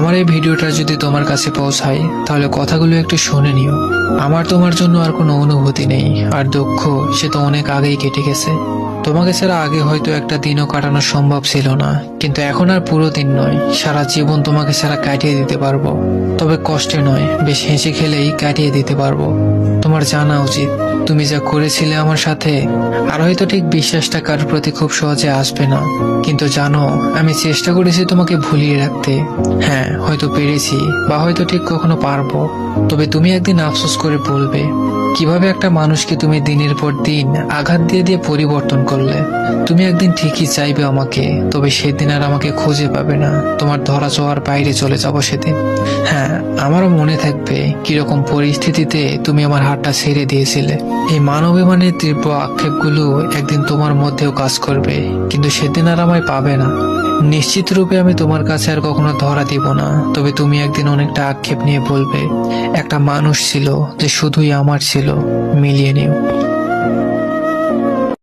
আমার এই ভিডিওটা যদি তোমার কাছে পৌঁছায় তাহলে কথাগুলো একটু শুনে নিও। আমার তোমার জন্য আর কোনো অনুভূতি নেই, আর দুঃখ সে তো অনেক আগেই কেটে গেছে। তোমাকে ছাড়া আগে হয়তো একটা দিনও কাটানো সম্ভব ছিল না, কিন্তু এখন আর পুরো দিন নয়, সারা জীবন তোমাকে ছাড়া কাটিয়ে দিতে পারবো। তবে কষ্টে নয়, বেশ হেসে খেলেই কাটিয়ে দিতে পারবো। তোমার জানা উচিত তুমি যা করেছিলে আমার সাথে, আর হয়তো ঠিক বিশ্বাসটা কারোর প্রতি খুব সহজে আসবে না, কিন্তু জানো আমি চেষ্টা করেছি তোমাকে ভুলিয়ে রাখতে। হ্যাঁ, হয়তো পেরেছি, বা হয়তো ঠিক কখনো পারবো। তবে তুমি একদিন আফসোস করে বলবে কিভাবে একটা মানুষকে তুমি দিনের পর দিন আঘাত দিয়ে দিয়ে পরিবর্তন করলে। তুমি একদিন ঠিকই চাইবে আমাকে, তবে সেদিন আর আমাকে খুঁজে পাবে না। তোমার ধরা ছোঁয়ার বাইরে চলে যাব সেদিন। হ্যাঁ, আমারও মনে থাকবে কিরকম পরিস্থিতিতে তুমি আমার হাতটা ছেড়ে দিয়েছিলে। এই মানবিমানের তীব্র আক্ষেপগুলো একদিন তোমার মধ্যেও কাজ করবে, কিন্তু সেদিন আর আমায় পাবে না। নিশ্চিত রূপে আমি তোমার কাছে আর কখনো ধরা দিব না, তবে তুমি একদিন অনেকটা আক্ষেপ নিয়ে বলবে একটা মানুষ ছিল যে শুধুই আমার ছিল। মিলিয়ে নিও।